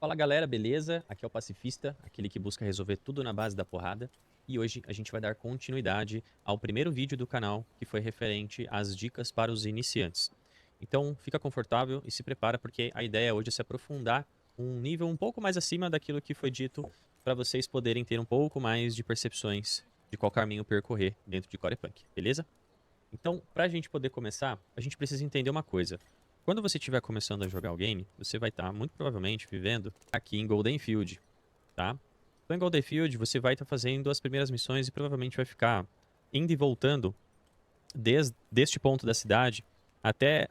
Fala galera, beleza? Aqui é o Pacifista, aquele que busca resolver tudo na base da porrada. E hoje a gente vai dar continuidade ao primeiro vídeo do canal, que foi referente às dicas para os iniciantes. Então fica confortável e se prepara, porque a ideia hoje é se aprofundar um nível um pouco mais acima daquilo que foi dito, para vocês poderem ter um pouco mais de percepções de qual caminho percorrer dentro de Corepunk, beleza? Então, para a gente poder começar, a gente precisa entender uma coisa. Quando você estiver começando a jogar o game, você vai estar muito provavelmente vivendo aqui em Golden Field, tá? Então, em Golden Field, você vai estar fazendo as primeiras missões e provavelmente vai ficar indo e voltando desde este ponto da cidade até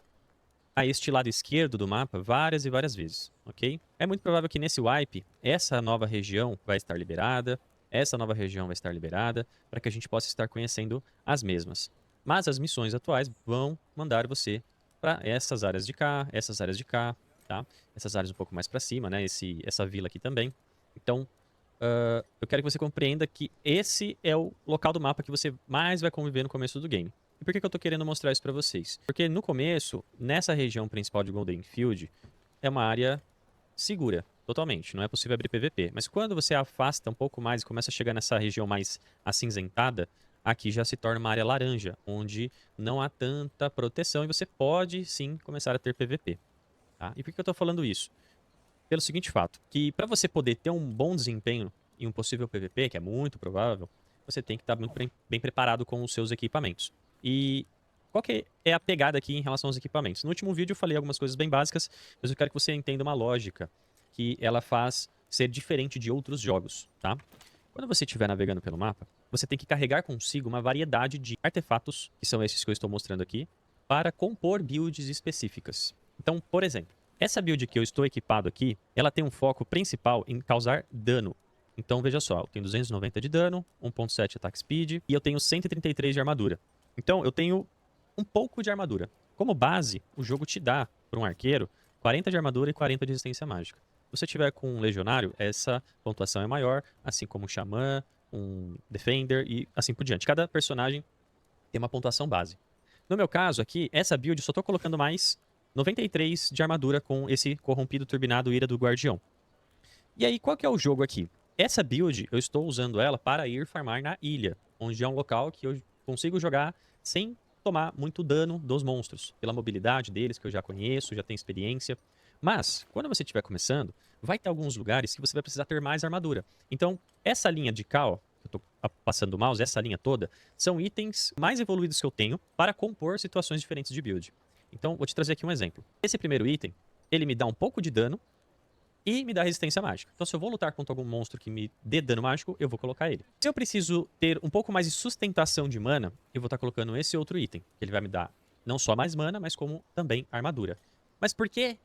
a este lado esquerdo do mapa várias e várias vezes, ok? É muito provável que nesse wipe, essa nova região vai estar liberada, essa nova região vai estar liberada, para que a gente possa estar conhecendo as mesmas. Mas as missões atuais vão mandar você para essas áreas de cá, essas áreas de cá, tá? Essas áreas um pouco mais para cima, né? Essa vila aqui também. Então, eu quero que você compreenda que esse é o local do mapa que você mais vai conviver no começo do game. E por que eu tô querendo mostrar isso pra vocês? Porque no começo, nessa região principal de Golden Field, é uma área segura, totalmente. Não é possível abrir PVP. Mas quando você afasta um pouco mais e começa a chegar nessa região mais acinzentada, aqui já se torna uma área laranja, onde não há tanta proteção e você pode sim começar a ter PVP. Tá? E por que eu tô falando isso? Pelo seguinte fato, que para você poder ter um bom desempenho em um possível PVP, que é muito provável, você tem que estar muito bem preparado com os seus equipamentos. E qual que é a pegada aqui em relação aos equipamentos? No último vídeo eu falei algumas coisas bem básicas, mas eu quero que você entenda uma lógica que ela faz ser diferente de outros jogos, tá? Quando você estiver navegando pelo mapa, você tem que carregar consigo uma variedade de artefatos, que são esses que eu estou mostrando aqui, para compor builds específicas. Então, por exemplo, essa build que eu estou equipado aqui, ela tem um foco principal em causar dano. Então, veja só, eu tenho 290 de dano, 1.7 attack speed e eu tenho 133 de armadura. Então, eu tenho um pouco de armadura. Como base, o jogo te dá, para um arqueiro, 40 de armadura e 40 de resistência mágica. Se você tiver com um legionário, essa pontuação é maior, assim como um xamã, um defender e assim por diante. Cada personagem tem uma pontuação base. No meu caso aqui, essa build eu só tô colocando mais 93 de armadura com esse corrompido turbinado Ira do Guardião. E aí, qual que é o jogo aqui? Essa build, eu estou usando ela para ir farmar na ilha, onde é um local que eu consigo jogar sem tomar muito dano dos monstros, pela mobilidade deles, que eu já conheço, já tenho experiência. Mas, quando você estiver começando, vai ter alguns lugares que você vai precisar ter mais armadura. Então, essa linha de cá, ó, que eu estou passando o mouse, essa linha toda, são itens mais evoluídos que eu tenho para compor situações diferentes de build. Então, vou te trazer aqui um exemplo. Esse primeiro item, ele me dá um pouco de dano, e me dá resistência mágica. Então, se eu vou lutar contra algum monstro que me dê dano mágico, eu vou colocar ele. Se eu preciso ter um pouco mais de sustentação de mana, eu vou estar colocando esse outro item, que ele vai me dar não só mais mana, mas como também armadura. Mas por que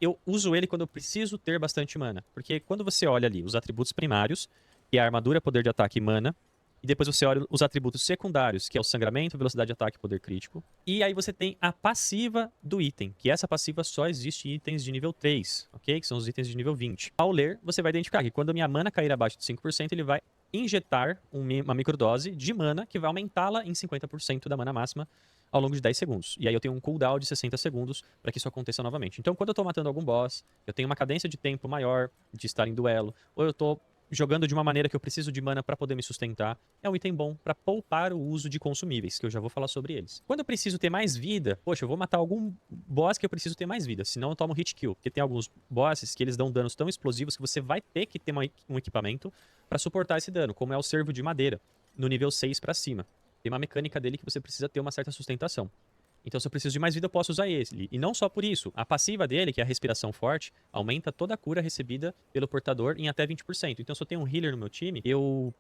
eu uso ele quando eu preciso ter bastante mana? Porque quando você olha ali os atributos primários, que é a armadura, poder de ataque e mana, e depois você olha os atributos secundários, que é o sangramento, velocidade de ataque e poder crítico. E aí você tem a passiva do item, que essa passiva só existe em itens de nível 3, ok? Que são os itens de nível 20. Ao ler, você vai identificar que quando a minha mana cair abaixo de 5%, ele vai injetar uma microdose de mana que vai aumentá-la em 50% da mana máxima ao longo de 10 segundos. E aí eu tenho um cooldown de 60 segundos para que isso aconteça novamente. Então, quando eu tô matando algum boss, eu tenho uma cadência de tempo maior de estar em duelo, ou eu tô jogando de uma maneira que eu preciso de mana para poder me sustentar, é um item bom para poupar o uso de consumíveis, que eu já vou falar sobre eles. Quando eu preciso ter mais vida, poxa, eu vou matar algum boss que eu preciso ter mais vida, senão eu tomo hit kill, porque tem alguns bosses que eles dão danos tão explosivos que você vai ter que ter um equipamento para suportar esse dano, como é o servo de madeira, no nível 6 para cima. Tem uma mecânica dele que você precisa ter uma certa sustentação. Então, se eu preciso de mais vida, eu posso usar ele. E não só por isso. A passiva dele, que é a respiração forte, aumenta toda a cura recebida pelo portador em até 20%. Então, se eu tenho um healer no meu time, eu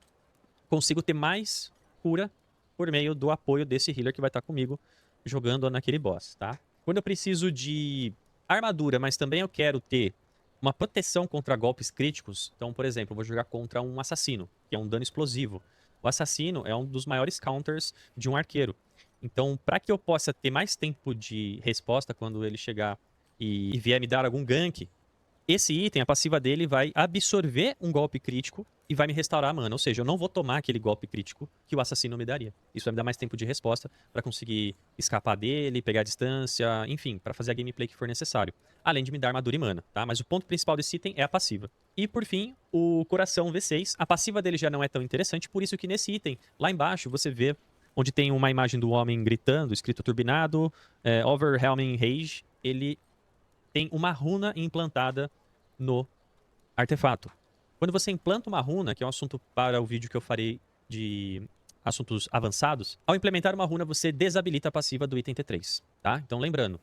consigo ter mais cura por meio do apoio desse healer que vai estar comigo jogando naquele boss, tá? Quando eu preciso de armadura, mas também eu quero ter uma proteção contra golpes críticos. Então, por exemplo, eu vou jogar contra um assassino, que é um dano explosivo. O assassino é um dos maiores counters de um arqueiro. Então, para que eu possa ter mais tempo de resposta quando ele chegar e vier me dar algum gank, esse item, a passiva dele vai absorver um golpe crítico e vai me restaurar a mana. Ou seja, eu não vou tomar aquele golpe crítico que o assassino me daria. Isso vai me dar mais tempo de resposta pra conseguir escapar dele, pegar a distância, enfim, pra fazer a gameplay que for necessário. Além de me dar armadura e mana, tá? Mas o ponto principal desse item é a passiva. E por fim, o Coração V6. A passiva dele já não é tão interessante, por isso que nesse item, lá embaixo, você vê onde tem uma imagem do homem gritando, escrito turbinado, Overwhelming Rage, ele tem uma runa implantada no artefato. Quando você implanta uma runa, que é um assunto para o vídeo que eu farei de assuntos avançados, ao implementar uma runa você desabilita a passiva do item T3, tá? Então lembrando,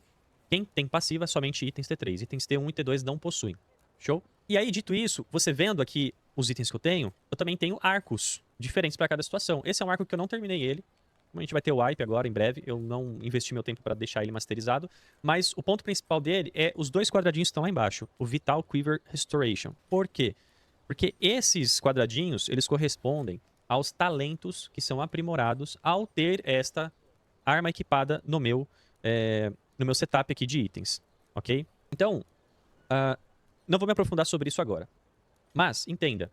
quem tem passiva é somente itens T3, itens T1 e T2 não possuem. Show? E aí, dito isso, você vendo aqui os itens que eu também tenho arcos diferentes para cada situação. Esse é um arco que eu não terminei ele, como a gente vai ter o wipe agora em breve, eu não investi meu tempo para deixar ele masterizado, mas o ponto principal dele é os dois quadradinhos que estão lá embaixo, o Vital Quiver Restoration. Por quê? Porque esses quadradinhos, eles correspondem aos talentos que são aprimorados ao ter esta arma equipada no meu setup aqui de itens, ok? Então, não vou me aprofundar sobre isso agora, mas entenda,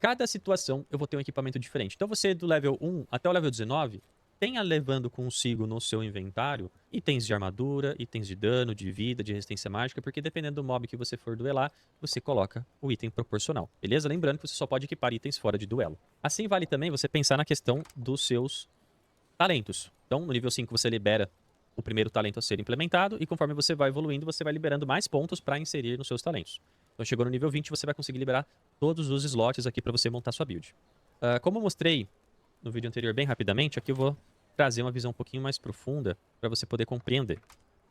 cada situação eu vou ter um equipamento diferente. Então você do level 1 até o level 19, tenha levando consigo no seu inventário itens de armadura, itens de dano, de vida, de resistência mágica, porque dependendo do mob que você for duelar, você coloca o item proporcional, beleza? Lembrando que você só pode equipar itens fora de duelo. Assim vale também você pensar na questão dos seus talentos. Então, no nível 5 você libera o primeiro talento a ser implementado, e conforme você vai evoluindo, você vai liberando mais pontos para inserir nos seus talentos. Então chegou no nível 20, você vai conseguir liberar todos os slots aqui para você montar sua build. Como eu mostrei no vídeo anterior bem rapidamente, aqui eu vou trazer uma visão um pouquinho mais profunda para você poder compreender.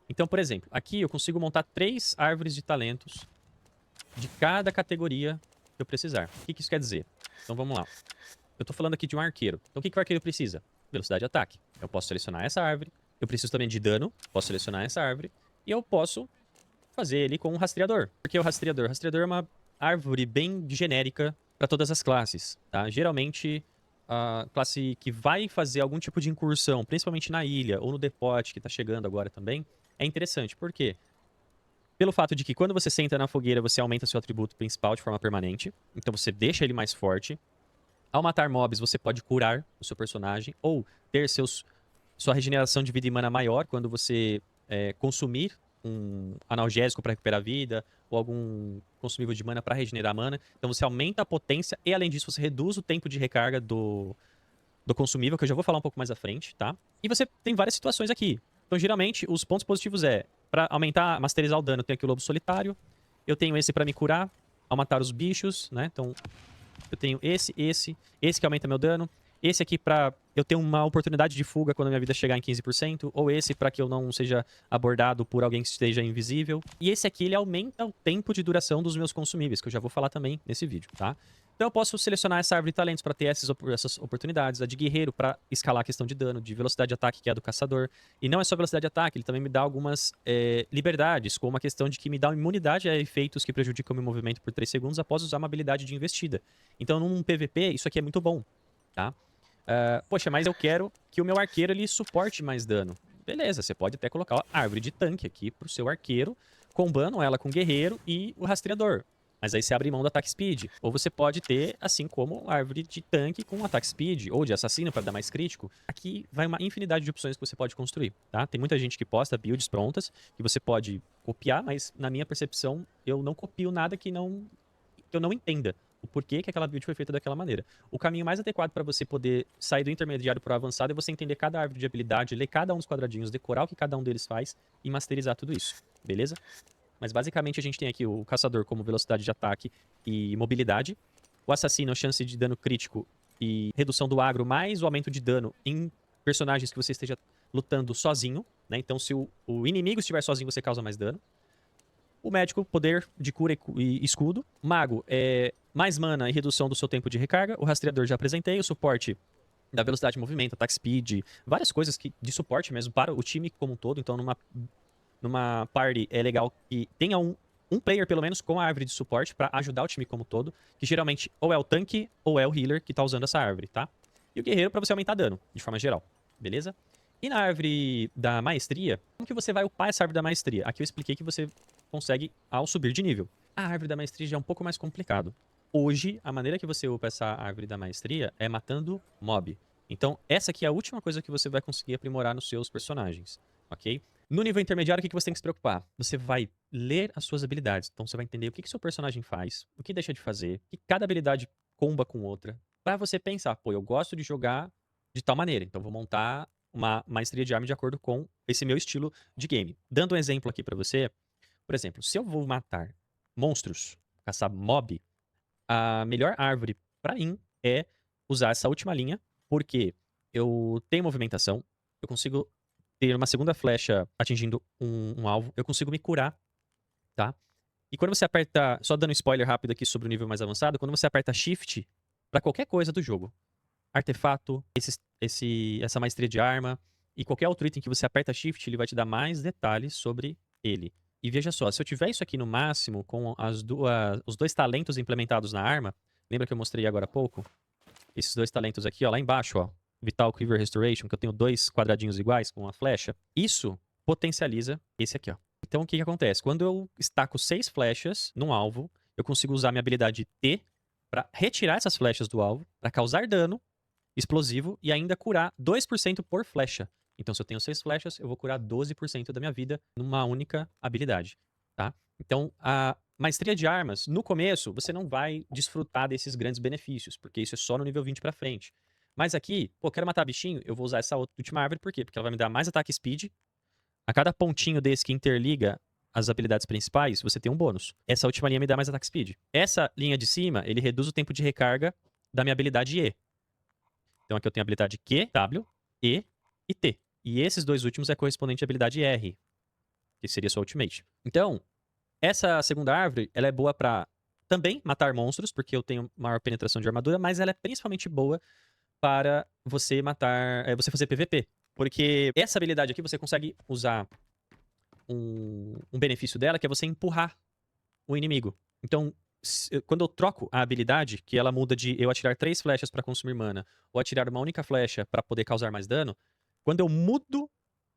Então, por exemplo, aqui eu consigo montar 3 árvores de talentos de cada categoria que eu precisar. O que isso quer dizer? Então vamos lá. Eu estou falando aqui de um arqueiro. Então o que o arqueiro precisa? Velocidade de ataque. Eu posso selecionar essa árvore. Eu preciso também de dano. Posso selecionar essa árvore. E eu posso fazer ele com um rastreador. Por que o rastreador? O rastreador é uma árvore bem genérica para todas as classes, tá? Geralmente, a classe que vai fazer algum tipo de incursão, principalmente na ilha ou no depote, que está chegando agora também, é interessante. Por quê? Pelo fato de que quando você senta na fogueira, você aumenta seu atributo principal de forma permanente. Então você deixa ele mais forte. Ao matar mobs, você pode curar o seu personagem ou ter sua regeneração de vida e mana maior quando você consumir um analgésico para recuperar a vida ou algum consumível de mana para regenerar a mana. Então você aumenta a potência e, além disso, você reduz o tempo de recarga do consumível, que eu já vou falar um pouco mais à frente, tá? E você tem várias situações aqui. Então, geralmente, os pontos positivos para aumentar, masterizar o dano, eu tenho aqui o Lobo Solitário. Eu tenho esse para me curar ao matar os bichos, né? Então, eu tenho esse que aumenta meu dano. Esse aqui pra eu ter uma oportunidade de fuga quando a minha vida chegar em 15%. Ou esse pra que eu não seja abordado por alguém que esteja invisível. E esse aqui, ele aumenta o tempo de duração dos meus consumíveis, que eu já vou falar também nesse vídeo, tá? Então eu posso selecionar essa árvore de talentos para ter essas oportunidades. A de guerreiro para escalar a questão de dano, de velocidade de ataque, que é a do caçador. E não é só velocidade de ataque, ele também me dá algumas liberdades, como a questão de que me dá imunidade a efeitos que prejudicam meu movimento por 3 segundos após usar uma habilidade de investida. Então num PVP, isso aqui é muito bom, tá? Poxa, mas eu quero que o meu arqueiro ele suporte mais dano. Beleza, você pode até colocar a árvore de tanque aqui pro seu arqueiro, combando ela com o guerreiro e o rastreador. Mas aí você abre mão do ataque speed. Ou você pode ter, assim como a árvore de tanque com ataque speed, ou de assassino para dar mais crítico. Aqui vai uma infinidade de opções que você pode construir, tá? Tem muita gente que posta builds prontas, que você pode copiar, mas na minha percepção, eu não copio nada que eu não entenda o porquê que aquela build foi feita daquela maneira. O caminho mais adequado para você poder sair do intermediário para o avançado é você entender cada árvore de habilidade, ler cada um dos quadradinhos, decorar o que cada um deles faz e masterizar tudo isso, beleza? Mas basicamente a gente tem aqui o caçador como velocidade de ataque e mobilidade. O assassino, a chance de dano crítico e redução do agro, mais o aumento de dano em personagens que você esteja lutando sozinho, né? Então se o inimigo estiver sozinho, você causa mais dano. O médico, poder de cura e escudo. Mago, mais mana e redução do seu tempo de recarga. O rastreador já apresentei. O suporte da velocidade de movimento, ataque speed, várias coisas de suporte mesmo para o time como um todo. Então numa party é legal que tenha um player, pelo menos, com a árvore de suporte para ajudar o time como um todo, que geralmente ou é o tanque ou é o healer que tá usando essa árvore, tá? E o guerreiro para você aumentar dano, de forma geral, beleza? E na árvore da maestria, como que você vai upar essa árvore da maestria? Aqui eu expliquei que você consegue ao subir de nível. A árvore da maestria já é um pouco mais complicado. Hoje, a maneira que você upa essa árvore da maestria é matando mob. Então, essa aqui é a última coisa que você vai conseguir aprimorar nos seus personagens, ok? No nível intermediário, o que você tem que se preocupar? Você vai ler as suas habilidades. Então, você vai entender o que seu personagem faz, o que deixa de fazer, que cada habilidade comba com outra, para você pensar, pô, eu gosto de jogar de tal maneira, então vou montar uma maestria de arma de acordo com esse meu estilo de game. Dando um exemplo aqui pra você, por exemplo, se eu vou matar monstros, caçar mob, a melhor árvore pra mim é usar essa última linha, porque eu tenho movimentação, eu consigo ter uma segunda flecha atingindo um alvo, eu consigo me curar, tá? E quando você aperta, só dando um spoiler rápido aqui sobre o nível mais avançado, quando você aperta Shift pra qualquer coisa do jogo, artefato, essa maestria de arma e qualquer outro item que você aperta Shift, ele vai te dar mais detalhes sobre ele. E veja só, se eu tiver isso aqui no máximo, com os dois talentos implementados na arma, lembra que eu mostrei agora há pouco? Esses dois talentos aqui, ó, lá embaixo, ó, Vital Quiver Restoration, que eu tenho dois quadradinhos iguais com uma flecha, isso potencializa esse aqui, ó. Então, o que acontece? Quando eu estaco 6 flechas num alvo, eu consigo usar minha habilidade T para retirar essas flechas do alvo, para causar dano explosivo e ainda curar 2% por flecha. Então, se eu tenho 6 flechas, eu vou curar 12% da minha vida numa única habilidade, tá? Então, a maestria de armas, no começo, você não vai desfrutar desses grandes benefícios, porque isso é só no nível 20 pra frente. Mas aqui, pô, quero matar bichinho, eu vou usar essa última árvore, por quê? Porque ela vai me dar mais ataque speed. A cada pontinho desse que interliga as habilidades principais, você tem um bônus. Essa última linha me dá mais ataque speed. Essa linha de cima, ele reduz o tempo de recarga da minha habilidade E. Então aqui eu tenho a habilidade Q, W, E e T. E esses dois últimos é correspondente à habilidade R, que seria sua ultimate. Então, essa segunda árvore, ela é boa pra também matar monstros, porque eu tenho maior penetração de armadura, mas ela é principalmente boa para você matar, você fazer PVP. Porque essa habilidade aqui você consegue usar um benefício dela, que é você empurrar o inimigo. Então, quando eu troco a habilidade, que ela muda de eu atirar 3 flechas pra consumir mana, ou atirar uma única flecha pra poder causar mais dano, quando eu mudo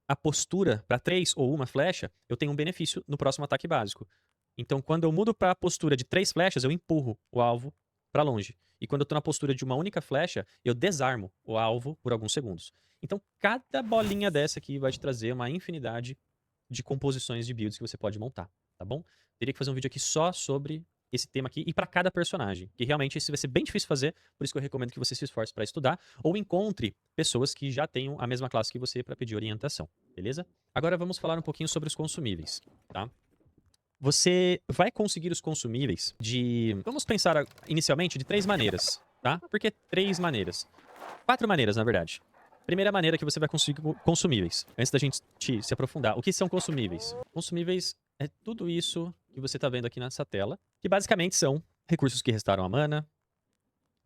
a postura pra 3 ou uma flecha, eu tenho um benefício no próximo ataque básico. Então, quando eu mudo pra postura de 3 flechas, eu empurro o alvo pra longe. E quando eu tô na postura de uma única flecha, eu desarmo o alvo por alguns segundos. Então, cada bolinha dessa aqui vai te trazer uma infinidade de composições de builds que você pode montar, tá bom? Teria que fazer um vídeo aqui só sobre esse tema aqui e para cada personagem, que realmente isso vai ser bem difícil fazer, por isso que eu recomendo que você se esforce para estudar ou encontre pessoas que já tenham a mesma classe que você para pedir orientação, beleza? Agora vamos falar um pouquinho sobre os consumíveis, tá? Você vai conseguir os consumíveis vamos pensar inicialmente de 3 maneiras, tá? Por que 3 maneiras? 4 maneiras, na verdade. Primeira maneira que você vai conseguir consumíveis. Antes da gente se aprofundar, o que são consumíveis? Consumíveis é tudo isso que você está vendo aqui nessa tela, que basicamente são recursos que restauram a mana,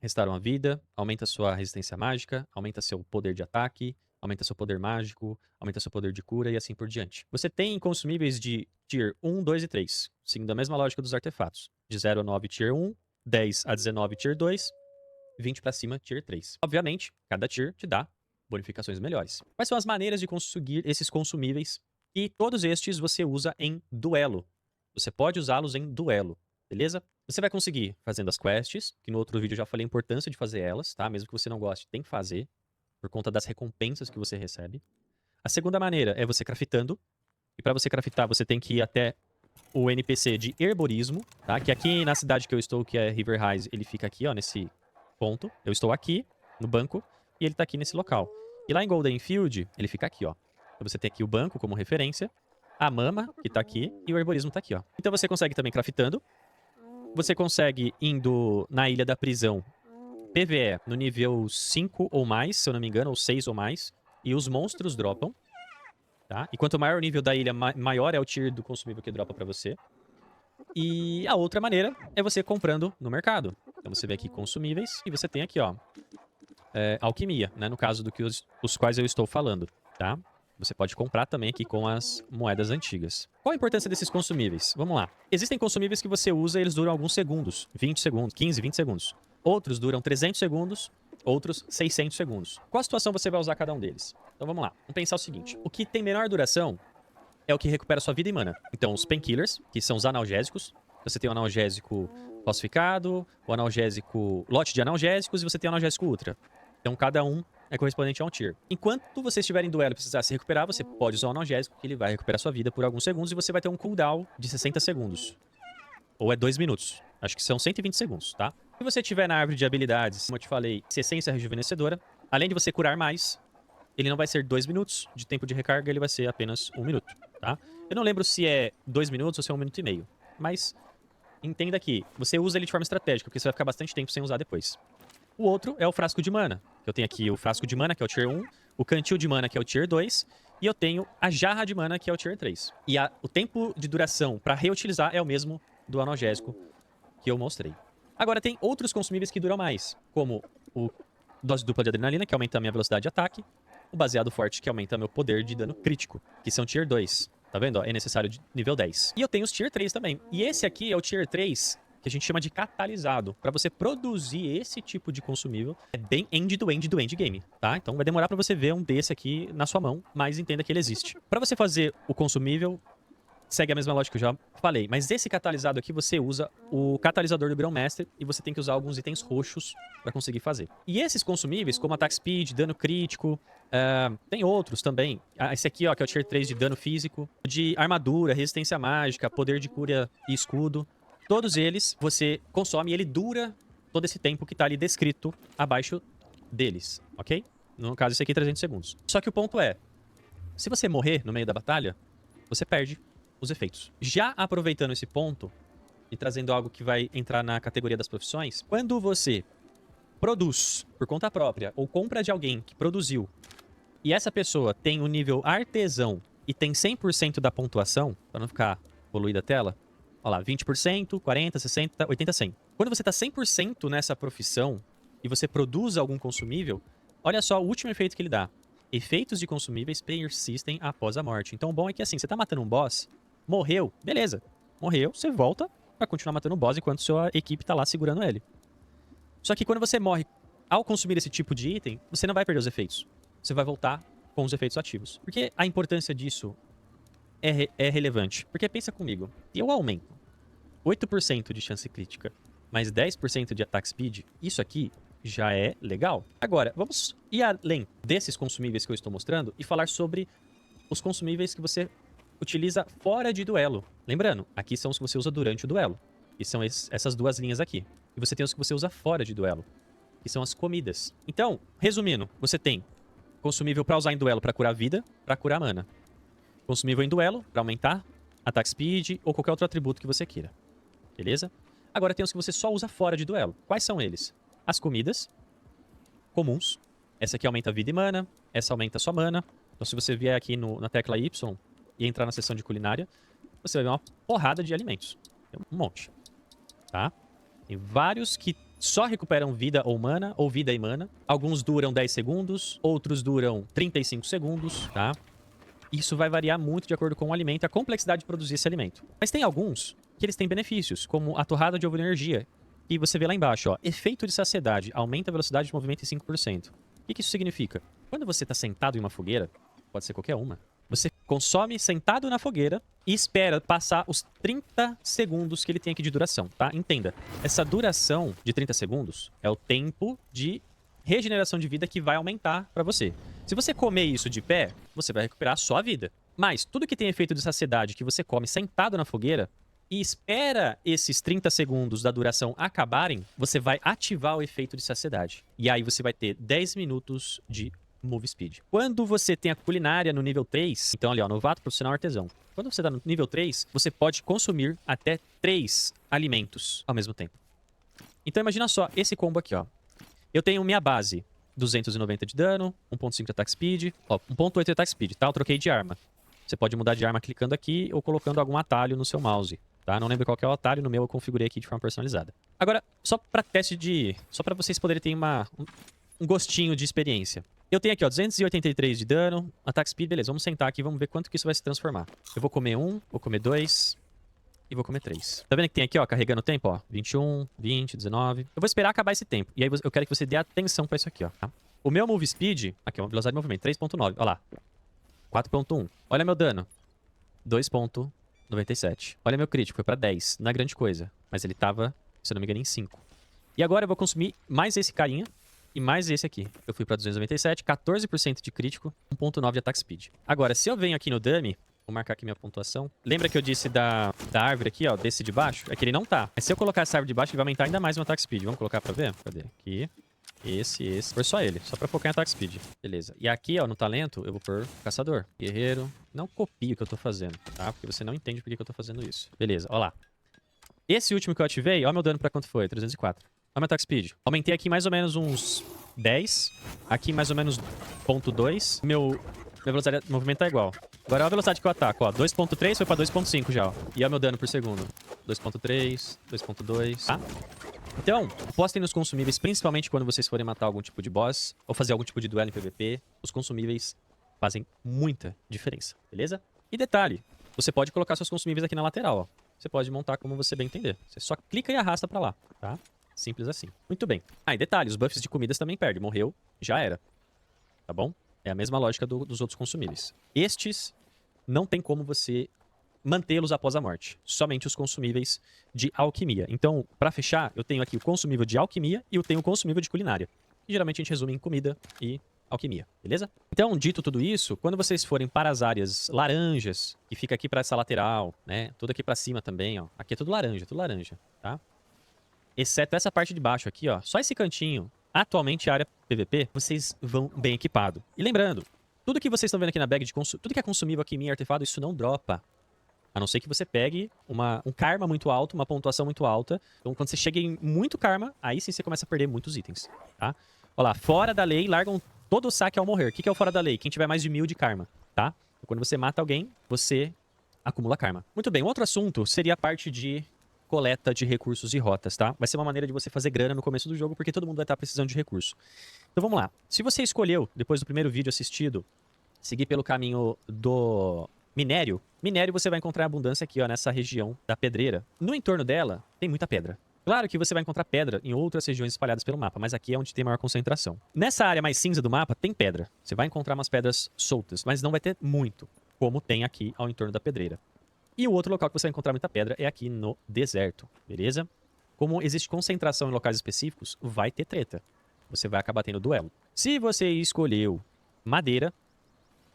restauram a vida, aumenta sua resistência mágica, aumenta seu poder de ataque, aumenta seu poder mágico, aumenta seu poder de cura e assim por diante. Você tem consumíveis de Tier 1, 2 e 3, seguindo a mesma lógica dos artefatos. De 0 a 9, Tier 1, 10 a 19, Tier 2, 20 pra cima, Tier 3. Obviamente, cada Tier te dá bonificações melhores. Quais são as maneiras de conseguir esses consumíveis? E todos estes você usa em duelo. Você pode usá-los em duelo, beleza? Você vai conseguir fazendo as quests, que no outro vídeo eu já falei a importância de fazer elas, tá? Mesmo que você não goste, tem que fazer, por conta das recompensas que você recebe. A segunda maneira é você craftando. E para você craftar, você tem que ir até o NPC de herborismo, tá? Que aqui na cidade que eu estou, que é River Rise, ele fica aqui, ó, nesse ponto. Eu estou aqui, no banco, e ele tá aqui nesse local. E lá em Golden Field, ele fica aqui, ó. Então você tem aqui o banco como referência, a mama, que tá aqui, e o herborismo tá aqui, ó. Então você consegue também craftando. Você consegue indo na Ilha da Prisão, PvE, no nível 5 ou mais, se eu não me engano, ou 6 ou mais. E os monstros dropam, tá? E quanto maior o nível da ilha, maior é o tier do consumível que dropa pra você. E a outra maneira é você comprando no mercado. Então você vê aqui consumíveis e você tem aqui, ó, alquimia, né? No caso do que os quais eu estou falando, tá? Você pode comprar também aqui com as moedas antigas. Qual a importância desses consumíveis? Vamos lá. Existem consumíveis que você usa e eles duram alguns segundos. 20 segundos, 15, 20 segundos. Outros duram 300 segundos, outros 600 segundos. Qual a situação você vai usar cada um deles? Então vamos lá. Vamos pensar o seguinte. O que tem menor duração é o que recupera sua vida e mana. Então os painkillers, que são os analgésicos, Você tem o analgésico falsificado, o analgésico... lote de analgésicos e você tem o analgésico ultra. Então, cada um é correspondente a um tier. Enquanto você estiver em duelo e precisar se recuperar, você pode usar o analgésico, que ele vai recuperar sua vida por alguns segundos e você vai ter um cooldown de 60 segundos. Ou é 2 minutos. Acho que são 120 segundos, tá? Se você tiver na árvore de habilidades, como eu te falei, essência rejuvenescedora, além de você curar mais, ele não vai ser 2 minutos de tempo de recarga, ele vai ser apenas 1 minuto, tá? Eu não lembro se é 2 minutos ou se é 1 minuto e meio. Mas entenda que você usa ele de forma estratégica, porque você vai ficar bastante tempo sem usar depois. O outro é o frasco de mana. Eu tenho aqui o frasco de mana, que é o tier 1, o cantil de mana, que é o tier 2, e eu tenho a jarra de mana, que é o tier 3. E o tempo de duração para reutilizar é o mesmo do analgésico que eu mostrei. Agora tem outros consumíveis que duram mais, como o dose dupla de adrenalina, que aumenta a minha velocidade de ataque, o baseado forte, que aumenta meu poder de dano crítico, que são tier 2. Tá vendo? Ó, é necessário de nível 10. E eu tenho os tier 3 também. E esse aqui é o tier 3 que a gente chama de catalisado. Para você produzir esse tipo de consumível, é bem end do end do endgame, tá? Então vai demorar para você ver um desse aqui na sua mão, mas entenda que ele existe. Para você fazer o consumível, segue a mesma lógica que eu já falei. Mas esse catalisado aqui, você usa o catalisador do Grão-Mestre e você tem que usar alguns itens roxos para conseguir fazer. E esses consumíveis, como Attack Speed, dano crítico, tem outros também. Esse aqui, ó, que é o Tier 3 de dano físico, de armadura, resistência mágica, poder de cura e escudo. Todos eles você consome e ele dura todo esse tempo que tá ali descrito abaixo deles, ok? No caso, esse aqui é 300 segundos. Só que o ponto é, se você morrer no meio da batalha, você perde os efeitos. Já aproveitando esse ponto e trazendo algo que vai entrar na categoria das profissões, quando você produz por conta própria ou compra de alguém que produziu e essa pessoa tem o nível artesão e tem 100% da pontuação, para não ficar poluída a tela, olha lá, 20%, 40%, 60%, 80%, 100%. Quando você tá 100% nessa profissão e você produz algum consumível, olha só o último efeito que ele dá. Efeitos de consumíveis persistem após a morte. Então o bom é que assim, você tá matando um boss, morreu, beleza. Morreu, você volta pra continuar matando o boss enquanto sua equipe tá lá segurando ele. Só que quando você morre ao consumir esse tipo de item, você não vai perder os efeitos. Você vai voltar com os efeitos ativos. Porque a importância disso é relevante. Porque pensa comigo, se eu aumento 8% de chance crítica, mais 10% de attack speed, isso aqui já é legal. Agora, vamos ir além desses consumíveis que eu estou mostrando e falar sobre os consumíveis que você utiliza fora de duelo. Lembrando, aqui são os que você usa durante o duelo. E são essas duas linhas aqui. E você tem os que você usa fora de duelo, que são as comidas. Então, resumindo, você tem consumível para usar em duelo para curar vida, para curar mana. Consumível em duelo para aumentar attack speed ou qualquer outro atributo que você queira. Beleza? Agora tem os que você só usa fora de duelo. Quais são eles? As comidas comuns. Essa aqui aumenta vida e mana. Essa aumenta sua mana. Então se você vier aqui na tecla Y e entrar na seção de culinária, você vai ver uma porrada de alimentos. Tem um monte. Tá? Tem vários que só recuperam vida ou mana, ou vida e mana. Alguns duram 10 segundos, outros duram 35 segundos, tá? Isso vai variar muito de acordo com o alimento e a complexidade de produzir esse alimento. Mas tem alguns que eles têm benefícios, como a torrada de ovo de energia. E você vê lá embaixo, ó, efeito de saciedade, aumenta a velocidade de movimento em 5%. O que isso significa? Quando você está sentado em uma fogueira, pode ser qualquer uma, você consome sentado na fogueira e espera passar os 30 segundos que ele tem aqui de duração, tá? Entenda, essa duração de 30 segundos é o tempo de regeneração de vida que vai aumentar pra você. Se você comer isso de pé, você vai recuperar só a vida. Mas tudo que tem efeito de saciedade que você come sentado na fogueira e espera esses 30 segundos da duração acabarem, você vai ativar o efeito de saciedade. E aí você vai ter 10 minutos de move speed. Quando você tem a culinária no nível 3, então ali ó, novato, profissional, artesão. Quando você tá no nível 3, você pode consumir até 3 alimentos ao mesmo tempo. Então imagina só, esse combo aqui ó. Eu tenho minha base, 290 de dano, 1.5 de attack speed, ó, 1.8 de attack speed, tá? Eu troquei de arma. Você pode mudar de arma clicando aqui ou colocando algum atalho no seu mouse, tá? Não lembro qual que é o atalho, no meu eu configurei aqui de forma personalizada. Agora, só pra teste de... só pra vocês poderem ter um gostinho de experiência. Eu tenho aqui, ó, 283 de dano, attack speed, beleza, vamos sentar aqui, vamos ver quanto que isso vai se transformar. Eu vou comer 1, vou comer 2 e vou comer 3. Tá vendo que tem aqui, ó, carregando o tempo, ó, 21, 20, 19. Eu vou esperar acabar esse tempo, e aí eu quero que você dê atenção pra isso aqui, ó, tá? O meu move speed, aqui, ó, velocidade de movimento, 3.9, ó lá. 4.1. Olha meu dano. 2.9. 97. Olha meu crítico, foi pra 10. Não é grande coisa, mas ele tava, se eu não me engano, em 5. E agora eu vou consumir mais esse carinha e mais esse aqui. Eu fui pra 297, 14% de crítico, 1.9 de attack speed. Agora, se eu venho aqui no dummy, vou marcar aqui minha pontuação. Lembra que eu disse da árvore aqui, ó, desse de baixo? É que ele não tá. Mas se eu colocar essa árvore de baixo, ele vai aumentar ainda mais meu attack speed. Vamos colocar pra ver? Cadê? Aqui. Esse. Foi só ele, só pra focar em attack speed. Beleza. E aqui, ó, no talento, eu vou pôr caçador. Guerreiro. Não copie o que eu tô fazendo, tá? Porque você não entende por que eu tô fazendo isso. Beleza, ó lá. Esse último que eu ativei, ó meu dano pra quanto foi? 304. Ó meu attack speed. Aumentei aqui mais ou menos uns 10. Aqui mais ou menos 0.2. Minha velocidade de movimento tá igual. Agora olha a velocidade que eu ataco, ó. 2.3 foi pra 2.5 já, ó. E ó meu dano por segundo. 2.3, 2.2, tá? Então, apostem nos consumíveis, principalmente quando vocês forem matar algum tipo de boss ou fazer algum tipo de duelo em PVP. Os consumíveis fazem muita diferença, beleza? E detalhe, você pode colocar seus consumíveis aqui na lateral, ó. Você pode montar como você bem entender. Você só clica e arrasta pra lá, tá? Simples assim. Muito bem. Ah, e detalhe, os buffs de comidas também perdem. Morreu, já era. Tá bom? É a mesma lógica dos outros consumíveis. Estes, não tem como você mantê-los após a morte. Somente os consumíveis de alquimia. Então, pra fechar, eu tenho aqui o consumível de alquimia e eu tenho o consumível de culinária. E geralmente a gente resume em comida e alquimia, beleza? Então, dito tudo isso, quando vocês forem para as áreas laranjas, que fica aqui pra essa lateral, né? Tudo aqui pra cima também, ó. Aqui é tudo laranja, tá? Exceto essa parte de baixo aqui, ó. Só esse cantinho. Atualmente, a área PVP, vocês vão bem equipado. E lembrando, tudo que vocês estão vendo aqui na bag de tudo que é consumível aqui em artefato, isso não dropa. A não ser que você pegue um karma muito alto, uma pontuação muito alta. Então, quando você chega em muito karma, aí sim você começa a perder muitos itens, tá? Olha lá, fora da lei, largam todo o saque ao morrer. O que é o fora da lei? Quem tiver mais de 1000 de karma, tá? Então, quando você mata alguém, você acumula karma. Muito bem, outro assunto seria a parte de coleta de recursos e rotas, tá? Vai ser uma maneira de você fazer grana no começo do jogo, porque todo mundo vai estar precisando de recurso. Então vamos lá. Se você escolheu, depois do primeiro vídeo assistido, seguir pelo caminho do minério, você vai encontrar abundância aqui, ó, nessa região da pedreira. No entorno dela, tem muita pedra. Claro que você vai encontrar pedra em outras regiões espalhadas pelo mapa, mas aqui é onde tem maior concentração. Nessa área mais cinza do mapa, tem pedra. Você vai encontrar umas pedras soltas, mas não vai ter muito, como tem aqui ao entorno da pedreira. E o outro local que você vai encontrar muita pedra é aqui no deserto, beleza? Como existe concentração em locais específicos, vai ter treta. Você vai acabar tendo duelo. Se você escolheu madeira,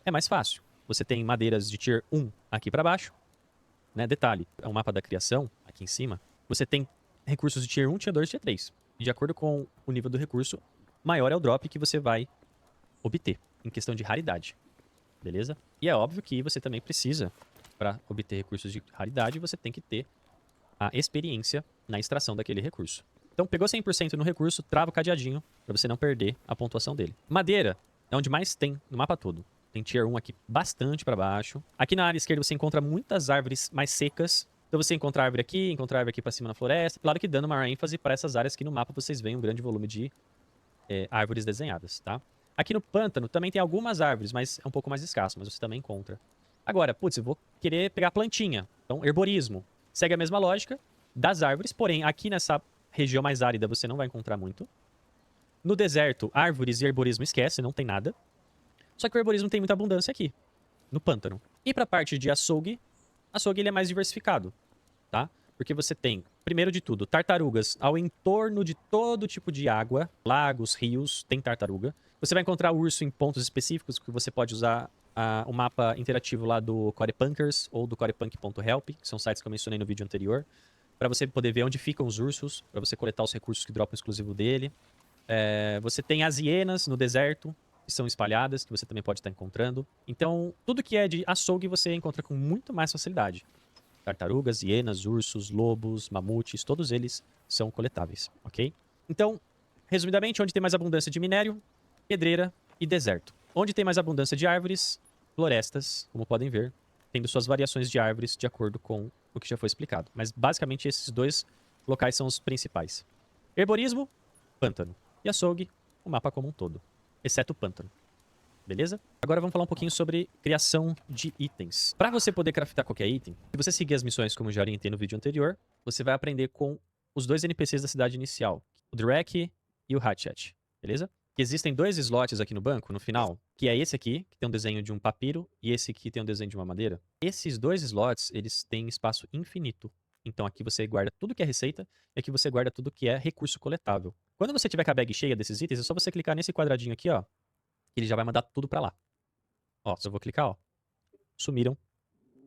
é mais fácil. Você tem madeiras de tier 1 aqui pra baixo, né? Detalhe, é um mapa da criação, aqui em cima. Você tem recursos de tier 1, tier 2 e tier 3. E de acordo com o nível do recurso, maior é o drop que você vai obter, em questão de raridade, beleza? E é óbvio que você também precisa, para obter recursos de raridade, você tem que ter a experiência na extração daquele recurso. Então, pegou 100% no recurso, trava o cadeadinho, para você não perder a pontuação dele. Madeira é onde mais tem no mapa todo. Tem tier 1 aqui bastante para baixo. Aqui na área esquerda você encontra muitas árvores mais secas. Então você encontra árvore aqui para cima na floresta. Claro que dando maior ênfase para essas áreas que no mapa vocês veem um grande volume de árvores desenhadas, tá? Aqui no pântano também tem algumas árvores, mas é um pouco mais escasso, mas você também encontra. Agora, putz, eu vou querer pegar plantinha. Então, herborismo. Segue a mesma lógica das árvores, porém, aqui nessa região mais árida você não vai encontrar muito. No deserto, árvores e herborismo esquece, não tem nada. Só que o herborismo tem muita abundância aqui, no pântano. E pra parte de açougue ele é mais diversificado, tá? Porque você tem, primeiro de tudo, tartarugas ao entorno de todo tipo de água, lagos, rios, tem tartaruga. Você vai encontrar urso em pontos específicos que você pode usar o mapa interativo lá do Corepunkers ou do corepunk.help, que são sites que eu mencionei no vídeo anterior, para você poder ver onde ficam os ursos, para você coletar os recursos que dropam exclusivo dele. Você tem as hienas no deserto, que são espalhadas, que você também pode estar encontrando. Então, tudo que é de açougue você encontra com muito mais facilidade. Tartarugas, hienas, ursos, lobos, mamutes, todos eles são coletáveis, ok? Então, resumidamente, onde tem mais abundância de minério, pedreira e deserto. Onde tem mais abundância de árvores, florestas, como podem ver, tendo suas variações de árvores de acordo com o que já foi explicado. Mas, basicamente, esses dois locais são os principais. Herborismo, pântano. E açougue, o mapa como um todo, exceto o pântano. Beleza? Agora vamos falar um pouquinho sobre criação de itens. Para você poder craftar qualquer item, se você seguir as missões como já orientei no vídeo anterior, você vai aprender com os dois NPCs da cidade inicial, o Drek e o Hatchet, beleza? Que existem dois slots aqui no banco, no final, que é esse aqui, que tem um desenho de um papiro, e esse aqui tem um desenho de uma madeira. Esses dois slots, eles têm espaço infinito. Então aqui você guarda tudo que é receita, e aqui você guarda tudo que é recurso coletável. Quando você tiver com a bag cheia desses itens, é só você clicar nesse quadradinho aqui, ó, que ele já vai mandar tudo pra lá. Ó, se eu vou clicar, ó, sumiram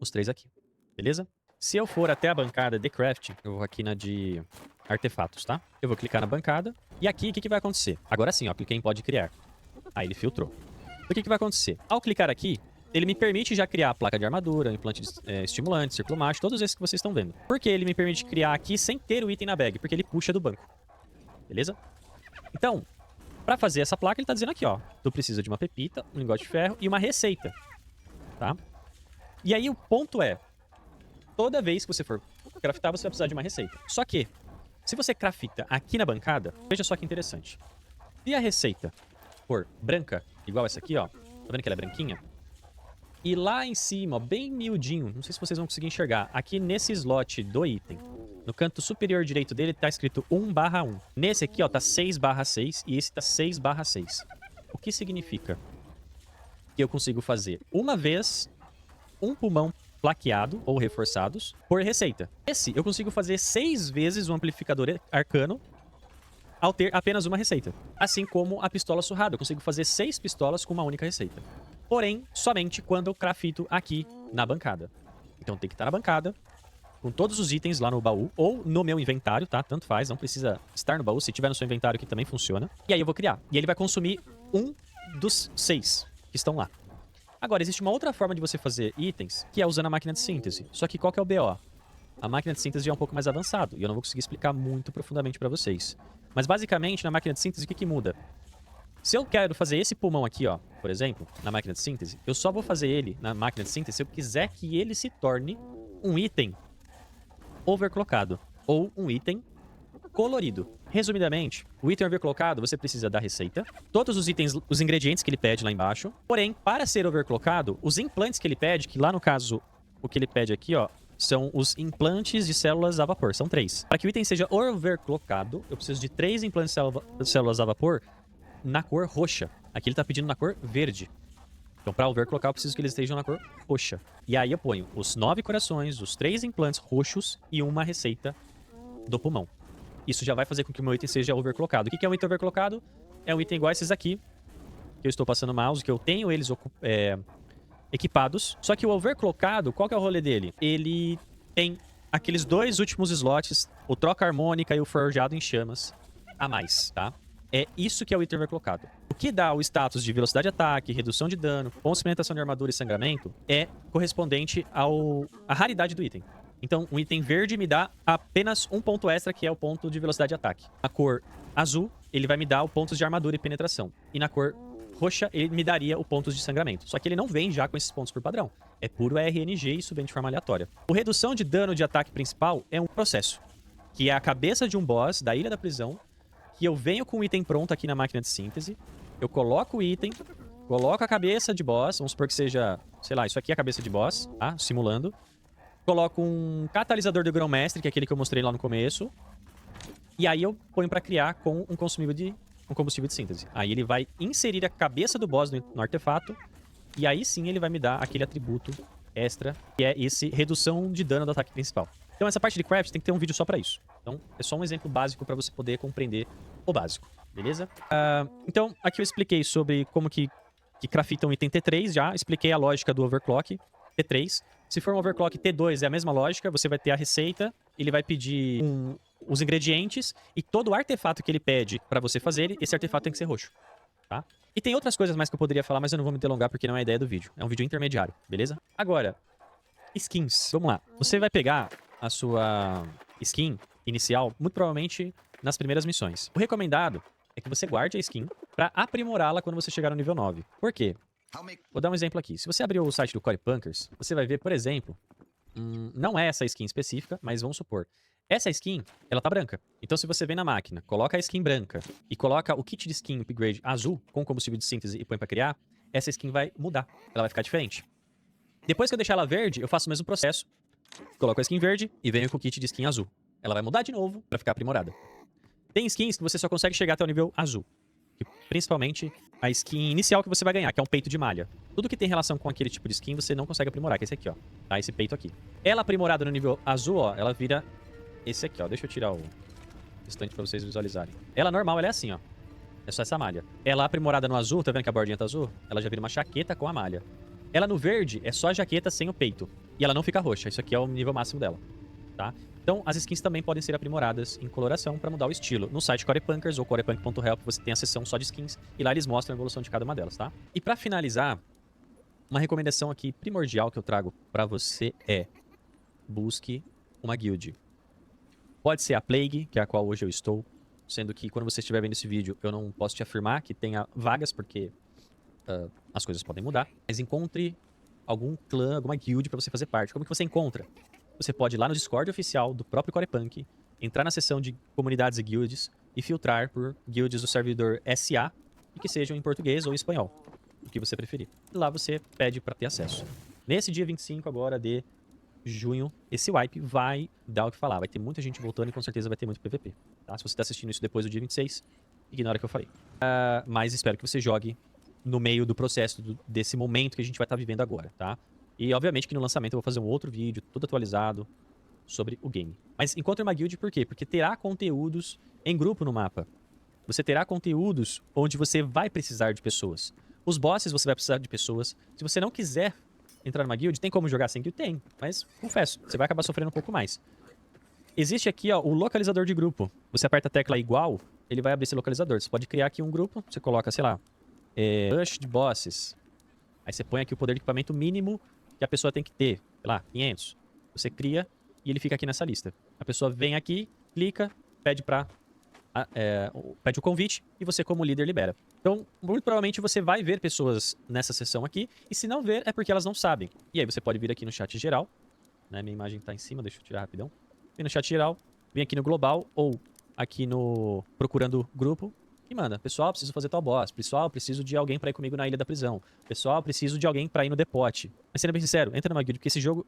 os 3 aqui, beleza? Se eu for até a bancada de craft, eu vou aqui na de artefatos, tá? Eu vou clicar na bancada, e aqui o que vai acontecer? Agora sim, ó, cliquei em pode criar. Aí ele filtrou. O que vai acontecer? Ao clicar aqui, ele me permite já criar a placa de armadura, implante estimulante, círculo mágico, todos esses que vocês estão vendo. Por que ele me permite criar aqui sem ter o item na bag? Porque ele puxa do banco. Beleza? Então, pra fazer essa placa, ele tá dizendo aqui, ó. Tu precisa de uma pepita, um lingote de ferro e uma receita. Tá? E aí o ponto é, toda vez que você for craftar, você vai precisar de uma receita. Só que, se você crafta aqui na bancada, veja só que interessante. Se a receita for branca, igual essa aqui, ó. Tá vendo que ela é branquinha? E lá em cima, ó, bem miudinho, não sei se vocês vão conseguir enxergar, aqui nesse slot do item, no canto superior direito dele, tá escrito 1/1. Nesse aqui, ó, tá 6/6 e esse tá 6/6. O que significa? Que eu consigo fazer uma vez um pulmão plaqueado ou reforçados por receita. Esse eu consigo fazer 6 vezes um amplificador arcano ao ter apenas uma receita. Assim como a pistola surrada, eu consigo fazer 6 pistolas com uma única receita. Porém, somente quando eu crafto aqui na bancada. Então tem que estar na bancada, com todos os itens lá no baú, ou no meu inventário, tá? Tanto faz, não precisa estar no baú. Se tiver no seu inventário aqui também funciona. E aí eu vou criar. E ele vai consumir um dos 6 que estão lá. Agora, existe uma outra forma de você fazer itens, que é usando a máquina de síntese. Só que qual que é o BO? A máquina de síntese é um pouco mais avançado, e eu não vou conseguir explicar muito profundamente pra vocês. Mas basicamente, na máquina de síntese, o que muda? Se eu quero fazer esse pulmão aqui, ó, por exemplo, na máquina de síntese, eu só vou fazer ele na máquina de síntese se eu quiser que ele se torne um item overclockado ou um item colorido. Resumidamente, o item overclockado você precisa da receita, todos os itens, os ingredientes que ele pede lá embaixo. Porém, para ser overclockado, os implantes que ele pede, que lá no caso, o que ele pede aqui, ó, são os implantes de células a vapor. São 3. Para que o item seja overclockado, eu preciso de 3 implantes de células a vapor na cor roxa. Aqui ele tá pedindo na cor verde. Então, para overclockar, eu preciso que eles estejam na cor roxa. E aí eu ponho os 9 corações, os 3 implantes roxos e uma receita do pulmão. Isso já vai fazer com que o meu item seja overclockado. O que é um item overclockado? É um item igual a esses aqui, que eu estou passando o mouse, que eu tenho eles equipados. Só que o overclockado, qual que é o rolê dele? Ele tem aqueles 2 últimos slots, o troca harmônica e o forjado em chamas, a mais, tá? É isso que é o item overclockado. O que dá o status de velocidade de ataque, redução de dano, complementação de armadura e sangramento é correspondente à raridade do item. Então, um item verde me dá apenas um ponto extra, que é o ponto de velocidade de ataque. Na cor azul, ele vai me dar o pontos de armadura e penetração. E na cor roxa, ele me daria o pontos de sangramento. Só que ele não vem já com esses pontos por padrão. É puro RNG e isso vem de forma aleatória. O redução de dano de ataque principal é um processo, que é a cabeça de um boss da Ilha da Prisão, que eu venho com o item pronto aqui na máquina de síntese, eu coloco o item, coloco a cabeça de boss, vamos supor que seja, sei lá, isso aqui é a cabeça de boss, tá? Simulando. Coloco um catalisador do grão-mestre, que é aquele que eu mostrei lá no começo, e aí eu ponho pra criar com um combustível de síntese. Aí ele vai inserir a cabeça do boss no artefato, e aí sim ele vai me dar aquele atributo extra, que é esse redução de dano do ataque principal. Então essa parte de craft tem que ter um vídeo só pra isso. Então é só um exemplo básico pra você poder compreender o básico, beleza? Então aqui eu expliquei sobre como que crafta um item T3 já, expliquei a lógica do overclock T3. Se for um overclock T2 é a mesma lógica, você vai ter a receita, ele vai pedir os ingredientes e todo o artefato que ele pede pra você fazer, esse artefato tem que ser roxo, tá? E tem outras coisas mais que eu poderia falar, mas eu não vou me delongar porque não é a ideia do vídeo. É um vídeo intermediário, beleza? Agora, skins. Vamos lá. Você vai pegar a sua skin inicial, muito provavelmente nas primeiras missões. O recomendado é que você guarde a skin pra aprimorá-la quando você chegar no nível 9. Por quê? Vou dar um exemplo aqui. Se você abrir o site do Core Punkers, você vai ver, por exemplo, não é essa skin específica, mas vamos supor, essa skin, ela tá branca. Então se você vem na máquina, coloca a skin branca e coloca o kit de skin upgrade azul com combustível de síntese e põe pra criar, essa skin vai mudar. Ela vai ficar diferente. Depois que eu deixar ela verde, eu faço o mesmo processo. Coloco a skin verde e venho com o kit de skin azul. Ela vai mudar de novo pra ficar aprimorada. Tem skins que você só consegue chegar até o nível azul. Principalmente a skin inicial que você vai ganhar, que é um peito de malha. Tudo que tem relação com aquele tipo de skin você não consegue aprimorar, que é esse aqui, ó. Tá? Esse peito aqui. Ela aprimorada no nível azul, ó, ela vira esse aqui, ó. Deixa eu tirar o restante pra vocês visualizarem. Ela normal, ela é assim, ó. É só essa malha. Ela aprimorada no azul, tá vendo que a bordinha tá azul? Ela já vira uma jaqueta com a malha. Ela no verde é só a jaqueta sem o peito. E ela não fica roxa. Isso aqui é o nível máximo dela, tá? Então, as skins também podem ser aprimoradas em coloração para mudar o estilo. No site Corepunkers ou corepunk.help você tem a seção só de skins e lá eles mostram a evolução de cada uma delas, tá? E para finalizar, uma recomendação aqui primordial que eu trago para você é: busque uma guild. Pode ser a Plague, que é a qual hoje eu estou, sendo que quando você estiver vendo esse vídeo eu não posso te afirmar que tenha vagas, porque as coisas podem mudar. Mas encontre algum clã, alguma guild para você fazer parte. Como que você encontra? Você pode ir lá no Discord oficial do próprio Corepunk, entrar na seção de comunidades e guilds e filtrar por guilds do servidor SA e que sejam em português ou em espanhol, o que você preferir. E lá você pede para ter acesso. Nesse dia 25 agora de junho, esse wipe vai dar o que falar. Vai ter muita gente voltando e com certeza vai ter muito PVP. Tá? Se você está assistindo isso depois do dia 26, ignora o que eu falei. Mas espero que você jogue no meio do processo desse momento que a gente vai estar vivendo agora, tá? E obviamente que no lançamento eu vou fazer um outro vídeo, todo atualizado, sobre o game. Mas encontre uma guild por quê? Porque terá conteúdos em grupo no mapa. Você terá conteúdos onde você vai precisar de pessoas. Os bosses você vai precisar de pessoas. Se você não quiser entrar numa guild, tem como jogar sem guild? Tem, mas confesso, você vai acabar sofrendo um pouco mais. Existe aqui, ó, o localizador de grupo. Você aperta a tecla igual, ele vai abrir esse localizador. Você pode criar aqui um grupo, você coloca, sei lá, rush de bosses. Aí você põe aqui o poder de equipamento mínimo que a pessoa tem que ter, sei lá, 500. Você cria e ele fica aqui nessa lista. A pessoa vem aqui, clica, pede pede o convite e você como líder libera. Então, muito provavelmente você vai ver pessoas nessa sessão aqui e se não ver é porque elas não sabem. E aí você pode vir aqui no chat geral, né? Minha imagem tá em cima, deixa eu tirar rapidão. Vem no chat geral, vem aqui no global ou aqui no procurando grupo e manda: pessoal, preciso fazer tal boss. Pessoal, preciso de alguém pra ir comigo na ilha da prisão. Pessoal, preciso de alguém pra ir no depote. Mas sendo bem sincero, entra numa guild, porque esse jogo,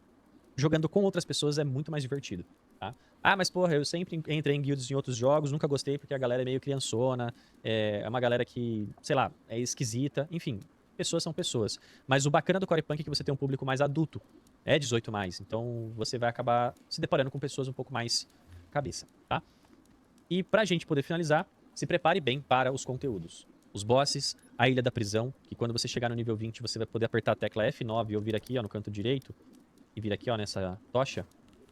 jogando com outras pessoas, é muito mais divertido, tá? Ah, mas porra, eu sempre entrei em guilds em outros jogos, nunca gostei porque a galera é meio criançona, é uma galera que, sei lá, é esquisita. Enfim, pessoas são pessoas. Mas o bacana do Corepunk é que você tem um público mais adulto. É 18+, então você vai acabar se deparando com pessoas um pouco mais cabeça, tá? E pra gente poder finalizar, se prepare bem para os conteúdos. Os bosses, a ilha da prisão, que quando você chegar no nível 20, você vai poder apertar a tecla F9 ou vir aqui, ó, no canto direito, e vir aqui, ó, nessa tocha.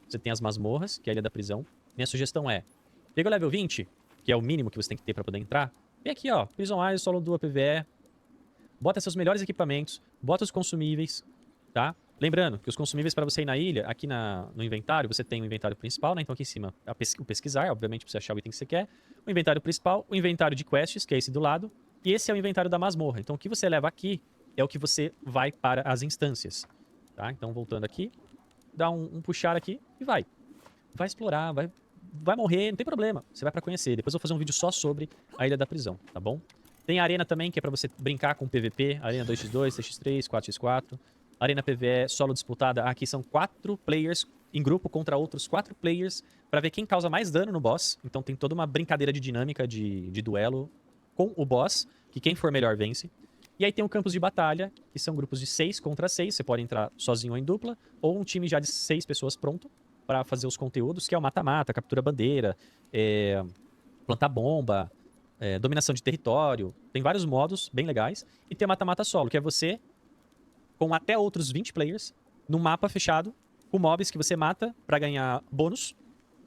Você tem as masmorras, que é a ilha da prisão. Minha sugestão é: pega o level 20, que é o mínimo que você tem que ter pra poder entrar. Vem aqui, ó, Prison Isle, solo duo PvE. Bota seus melhores equipamentos, bota os consumíveis, tá? Lembrando que os consumíveis para você ir na ilha, aqui no inventário, você tem o inventário principal, né? Então aqui em cima, o pesquisar, obviamente, pra você achar o item que você quer. O inventário principal, o inventário de quests, que é esse do lado. E esse é o inventário da masmorra. Então o que você leva aqui é o que você vai para as instâncias, tá? Então voltando aqui, dá um puxar aqui e vai. Vai explorar, vai morrer, não tem problema. Você vai pra conhecer. Depois eu vou fazer um vídeo só sobre a ilha da prisão, tá bom? Tem a arena também, que é pra você brincar com PVP. Arena 2x2, 6x3, 4x4. Arena PvE solo disputada. Aqui são 4 players em grupo contra outros 4 players pra ver quem causa mais dano no boss. Então tem toda uma brincadeira de dinâmica de duelo com o boss, que quem for melhor vence. E aí tem o campus de batalha, que são grupos de 6 contra 6. Você pode entrar sozinho ou em dupla, ou um time já de 6 pessoas pronto para fazer os conteúdos, que é o mata-mata, captura bandeira, plantar bomba, dominação de território. Tem vários modos bem legais. E tem o mata-mata solo, que é você com até outros 20 players num mapa fechado, com mobs que você mata para ganhar bônus.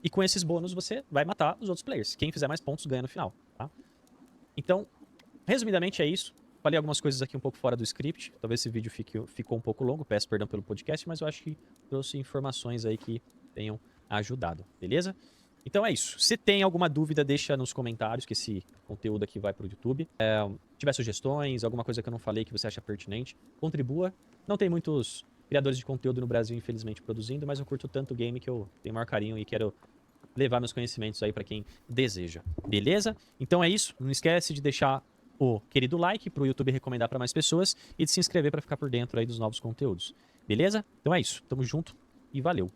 E com esses bônus você vai matar os outros players. Quem fizer mais pontos ganha no final, tá? Então, resumidamente é isso. Falei algumas coisas aqui um pouco fora do script. Talvez esse vídeo ficou um pouco longo. Peço perdão pelo podcast, mas eu acho que trouxe informações aí que tenham ajudado, beleza? Então é isso. Se tem alguma dúvida, deixa nos comentários, que esse conteúdo aqui vai pro YouTube. Se tiver sugestões, alguma coisa que eu não falei que você acha pertinente, contribua. Não tem muitos criadores de conteúdo no Brasil, infelizmente, produzindo, mas eu curto tanto o game que eu tenho o maior carinho e quero levar meus conhecimentos aí pra quem deseja, beleza? Então é isso. Não esquece de deixar o querido like pro YouTube recomendar pra mais pessoas e de se inscrever pra ficar por dentro aí dos novos conteúdos, beleza? Então é isso. Tamo junto e valeu!